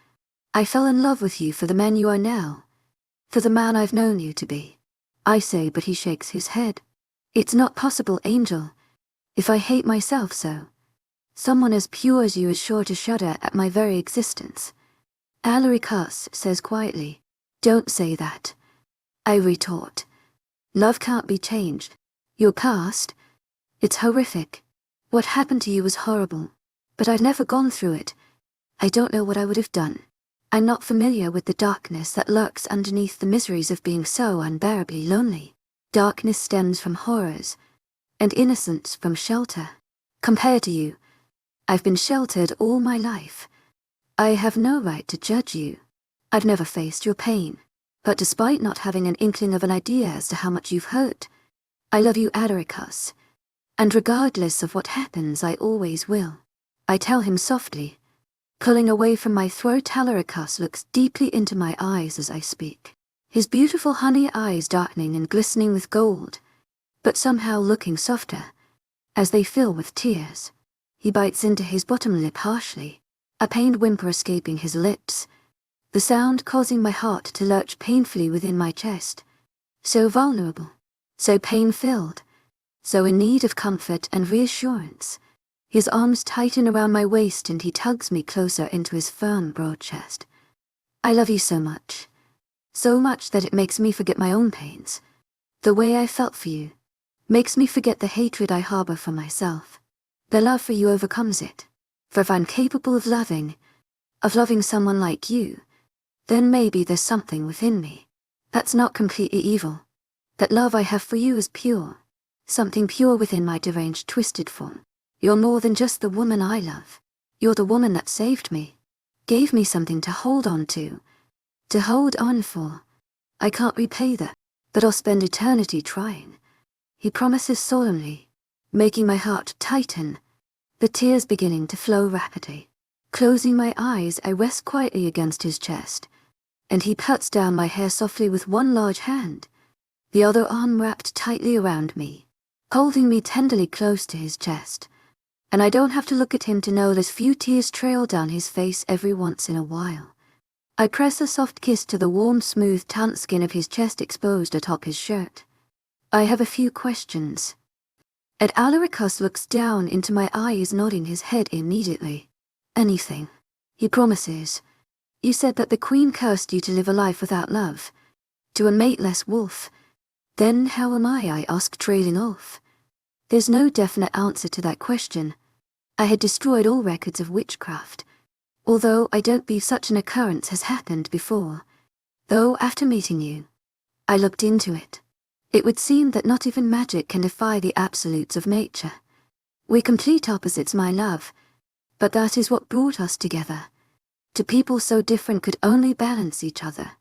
I fell in love with you for the man you are now. For the man I've known you to be. I say, but he shakes his head. It's not possible, Angel. If I hate myself so, someone as pure as you is sure to shudder at my very existence. Alaricus says quietly, don't say that. I retort. Love can't be changed. Your past, it's horrific. What happened to you was horrible, but I've never gone through it. I don't know what I would have done. I'm not familiar with the darkness that lurks underneath the miseries of being so unbearably lonely. Darkness stems from horrors, and innocence from shelter. Compared to you, I've been sheltered all my life. I have no right to judge you. I've never faced your pain, but despite not having an inkling of an idea as to how much you've hurt, I love you, Adaricus, and regardless of what happens, I always will. I tell him softly. Pulling away from my throat, Alaricus looks deeply into my eyes as I speak, his beautiful honey eyes darkening and glistening with gold, but somehow looking softer, as they fill with tears. He bites into his bottom lip harshly, a pained whimper escaping his lips, the sound causing my heart to lurch painfully within my chest. So vulnerable, so pain-filled, so in need of comfort and reassurance. His arms tighten around my waist and he tugs me closer into his firm, broad chest. I love you so much that it makes me forget my own pains. The way I felt for you makes me forget the hatred I harbor for myself. The love for you overcomes it. For if I'm capable of loving someone like you, then maybe there's something within me that's not completely evil. That love I have for you is pure, something pure within my deranged, twisted form. You're more than just the woman I love. You're the woman that saved me, gave me something to hold on to hold on for. I can't repay that, but I'll spend eternity trying. He promises solemnly, making my heart tighten, the tears beginning to flow rapidly. Closing my eyes, I rest quietly against his chest, and he pats down my hair softly with one large hand, the other arm wrapped tightly around me, holding me tenderly close to his chest. And I don't have to look at him to know there's few tears trail down his face every once in a while. I press a soft kiss to the warm, smooth, tanned skin of his chest exposed atop his shirt. I have a few questions. And Alaricus looks down into my eyes, nodding his head immediately. Anything. He promises. You said that the Queen cursed you to live a life without love, to a mateless wolf. Then how am I ask, trailing off? There's no definite answer to that question. I had destroyed all records of witchcraft, although I don't believe such an occurrence has happened before. Though after meeting you, I looked into it. It would seem that not even magic can defy the absolutes of nature. We're complete opposites, my love, but that is what brought us together. Two people so different could only balance each other.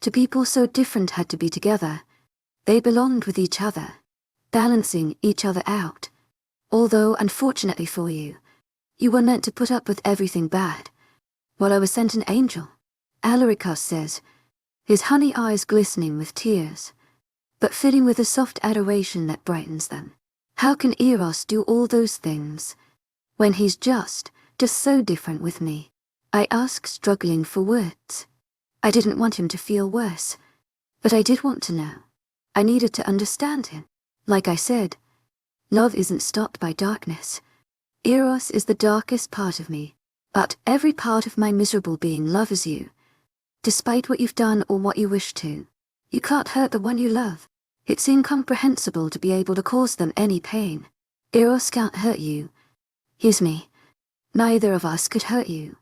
Two people so different had to be together. They belonged with each other, balancing each other out. Although, unfortunately for you, you were meant to put up with everything bad, while I was sent an angel, Alaricus says, his honey eyes glistening with tears, but filling with a soft adoration that brightens them. How can Eros do all those things when he's just so different with me? I ask, struggling for words. I didn't want him to feel worse, but I did want to know. I needed to understand him. Like I said, love isn't stopped by darkness. Eros is the darkest part of me, but every part of my miserable being loves you. Despite what you've done or what you wish to, you can't hurt the one you love. It's incomprehensible to be able to cause them any pain. Eros can't hurt you. He's me. Neither of us could hurt you.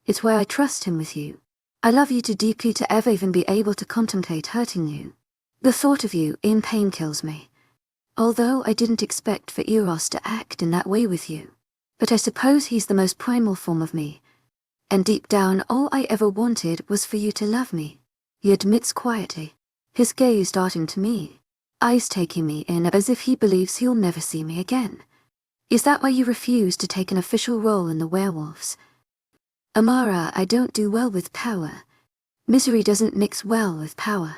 It's why I trust him with you. I love you too deeply to ever even be able to contemplate hurting you. The thought of you in pain kills me. Although I didn't expect for Eros to act in that way with you. But I suppose he's the most primal form of me. And deep down all I ever wanted was for you to love me. He admits quietly, his gaze darting to me, eyes taking me in as if he believes he'll never see me again. Is that why you refuse to take an official role in the werewolves? Amara, I don't do well with power. Misery doesn't mix well with power.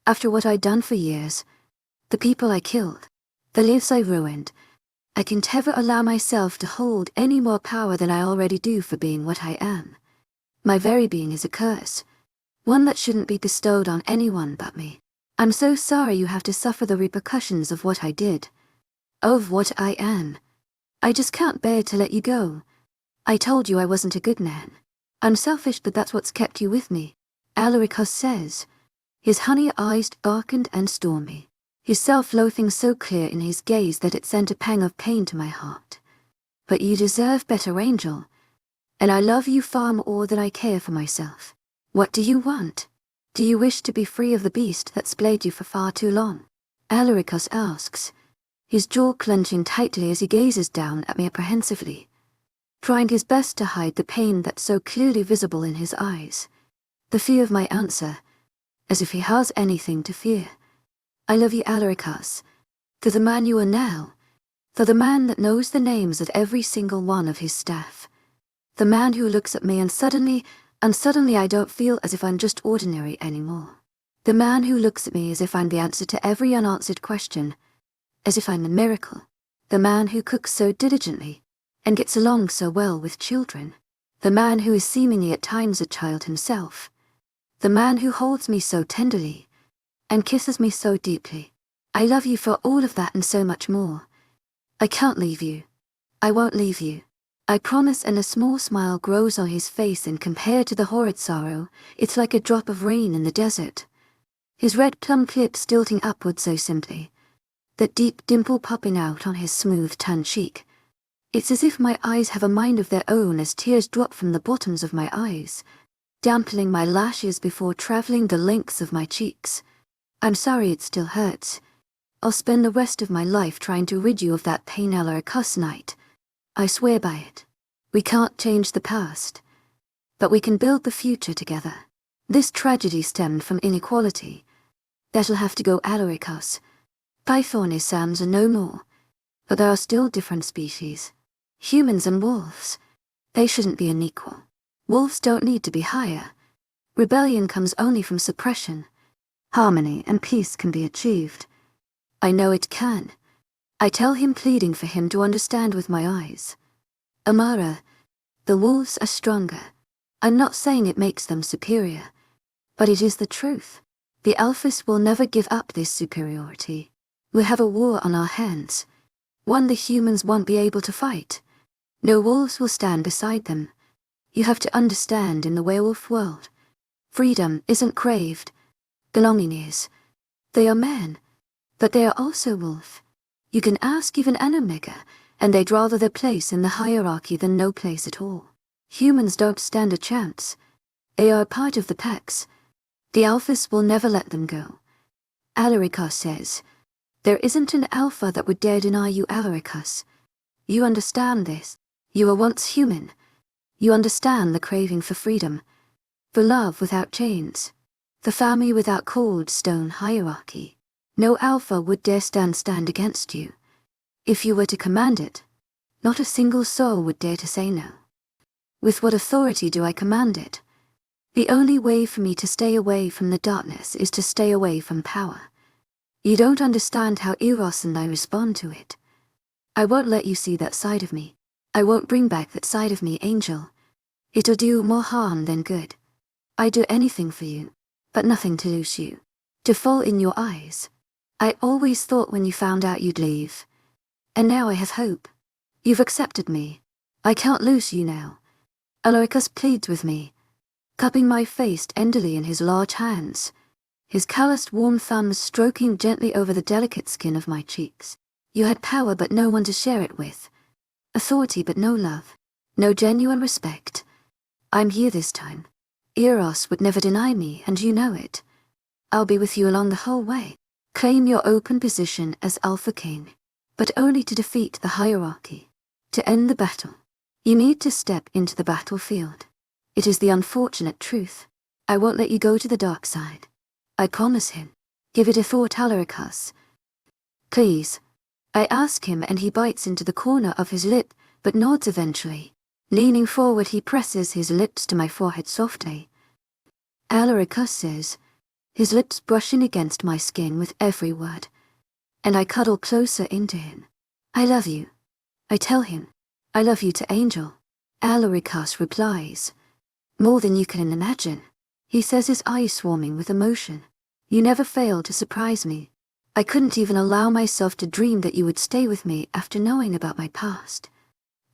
After what I'd done for years, the people I killed, the lives I ruined, I can't ever allow myself to hold any more power than I already do for being what I am. My very being is a curse, one that shouldn't be bestowed on anyone but me. I'm so sorry you have to suffer the repercussions of what I did, of what I am. I just can't bear to let you go. I told you I wasn't a good man. I'm selfish, but that's what's kept you with me, Alaricus says, his honey eyes darkened and stormy, his self-loathing so clear in his gaze that it sent a pang of pain to my heart. But you deserve better, Angel, and I love you far more than I care for myself. What do you want? Do you wish to be free of the beast that's plagued you for far too long? Alaricus asks, his jaw clenching tightly as he gazes down at me apprehensively, trying his best to hide the pain that's so clearly visible in his eyes, the fear of my answer, as if he has anything to fear. I love you, Alaricus, for the man you are now, for the man that knows the names of every single one of his staff, the man who looks at me and suddenly I don't feel as if I'm just ordinary anymore. The man who looks at me as if I'm the answer to every unanswered question, as if I'm a miracle. The man who cooks so diligently and gets along so well with children. The man who is seemingly at times a child himself. The man who holds me so tenderly and kisses me so deeply. I love you for all of that and so much more. I can't leave you. I won't leave you. I promise, and a small smile grows on his face, and compared to the horrid sorrow, it's like a drop of rain in the desert. His red plum lips tilting upward so simply, that deep dimple popping out on his smooth tan cheek. It's as if my eyes have a mind of their own as tears drop from the bottoms of my eyes, dampening my lashes before traveling the lengths of my cheeks. I'm sorry it still hurts. I'll spend the rest of my life trying to rid you of that pain, Alaricus Knight. I swear by it. We can't change the past, but we can build the future together. This tragedy stemmed from inequality. That'll have to go, Alaricus. Python-isams are no more, but there are still different species. Humans and wolves. They shouldn't be unequal. Wolves don't need to be higher. Rebellion comes only from suppression. Harmony and peace can be achieved. I know it can. I tell him, pleading for him to understand with my eyes. Amara, the wolves are stronger. I'm not saying it makes them superior, but it is the truth. The alphas will never give up this superiority. We have a war on our hands, one the humans won't be able to fight. No wolves will stand beside them. You have to understand, in the werewolf world, freedom isn't craved. Belonging is. They are men, but they are also wolf. You can ask even an omega, and they'd rather their place in the hierarchy than no place at all. Humans don't stand a chance. They are a part of the packs. The alphas will never let them go. Alaricus says, there isn't an alpha that would dare deny you, Alaricus. You understand this. You were once human. You understand the craving for freedom, for love without chains, the family without cold stone hierarchy. No alpha would dare stand against you. If you were to command it, not a single soul would dare to say no. With what authority do I command it? The only way for me to stay away from the darkness is to stay away from power. You don't understand how Eros and I respond to it. I won't let you see that side of me. I won't bring back that side of me, Angel. It'll do more harm than good. I'd do anything for you, but nothing to lose you. To fall in your eyes. I always thought when you found out you'd leave. And now I have hope. You've accepted me. I can't lose you now. Alaricus pleads with me, cupping my face tenderly in his large hands, his calloused warm thumbs stroking gently over the delicate skin of my cheeks. You had power but no one to share it with. Authority but no love. No genuine respect. I'm here this time. Eros would never deny me, and you know it. I'll be with you along the whole way. Claim your open position as Alpha King, but only to defeat the hierarchy. To end the battle. You need to step into the battlefield. It is the unfortunate truth. I won't let you go to the dark side. I promise him. Give it a thought, Alaricus. Please. I ask him and he bites into the corner of his lip, but nods eventually. Leaning forward he presses his lips to my forehead softly. Alaricus says, his lips brushing against my skin with every word. And I cuddle closer into him. I love you. I tell him. I love you to Angel. Alaricus replies. More than you can imagine. He says, his eyes swarming with emotion. You never fail to surprise me. I couldn't even allow myself to dream that you would stay with me after knowing about my past.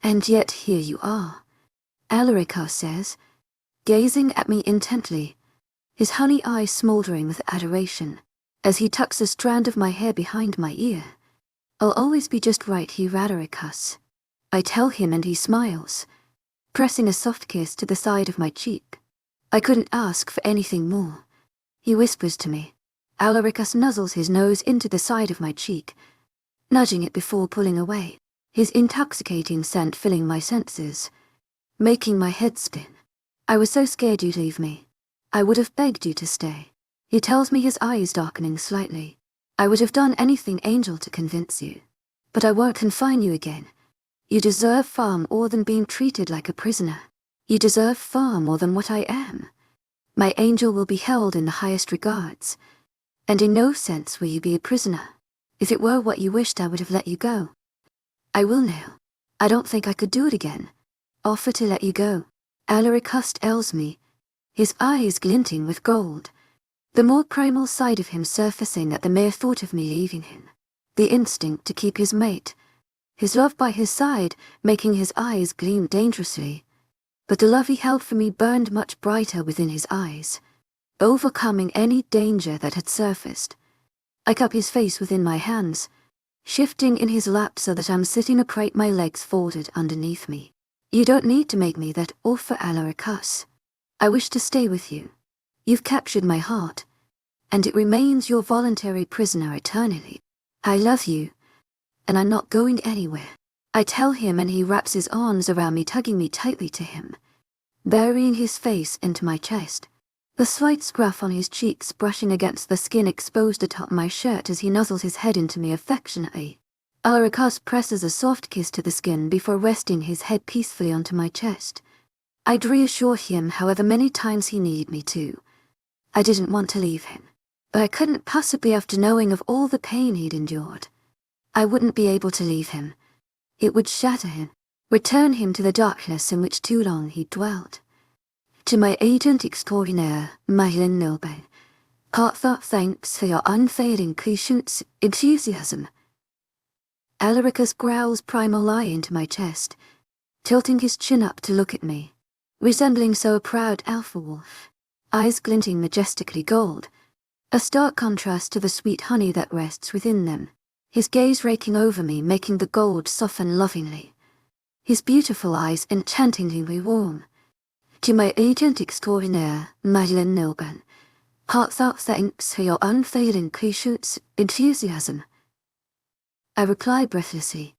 And yet here you are. Alaricus says, gazing at me intently, his honey eyes smoldering with adoration, as he tucks a strand of my hair behind my ear. I'll always be just right here, Alaricus. I tell him and he smiles, pressing a soft kiss to the side of my cheek. I couldn't ask for anything more. He whispers to me. Alaricus nuzzles his nose into the side of my cheek, nudging it before pulling away, his intoxicating scent filling my senses, making my head spin. I was so scared you'd leave me. I would have begged you to stay. He tells me, his eyes darkening slightly. I would have done anything, Angel, to convince you. But I won't confine you again. You deserve far more than being treated like a prisoner. You deserve far more than what I am. My Angel will be held in the highest regards. And in no sense will you be a prisoner. If it were what you wished, I would have let you go. I will now. I don't think I could do it again. Offer to let you go. Alaricus tells me, his eyes glinting with gold. The more primal side of him surfacing at the mere thought of me leaving him. The instinct to keep his mate. His love by his side, making his eyes gleam dangerously. But the love he held for me burned much brighter within his eyes, overcoming any danger that had surfaced. I cup his face within my hands, shifting in his lap so that I'm sitting upright, my legs folded underneath me. You don't need to make me that offer, Alaricus. I wish to stay with you. You've captured my heart, and it remains your voluntary prisoner eternally. I love you, and I'm not going anywhere. I tell him and he wraps his arms around me, tugging me tightly to him, burying his face into my chest. The slight scruff on his cheeks brushing against the skin exposed atop my shirt as he nuzzles his head into me affectionately. Alaricus presses a soft kiss to the skin before resting his head peacefully onto my chest. I'd reassure him however many times he needed me to. I didn't want to leave him, but I couldn't possibly after knowing of all the pain he'd endured. I wouldn't be able to leave him. It would shatter him, return him to the darkness in which too long he'd dwelt. To my agent extraordinaire, mythical, heartfelt thanks for your unfailing patience, enthusiasm. Alaricus growls primal lie into my chest, tilting his chin up to look at me, resembling so a proud alpha wolf, eyes glinting majestically gold, a stark contrast to the sweet honey that rests within them, his gaze raking over me, making the gold soften lovingly, his beautiful eyes enchantingly warm. To my agent extraordinaire, mythical, heartfelt thanks for your unfailing patience, enthusiasm. I reply breathlessly,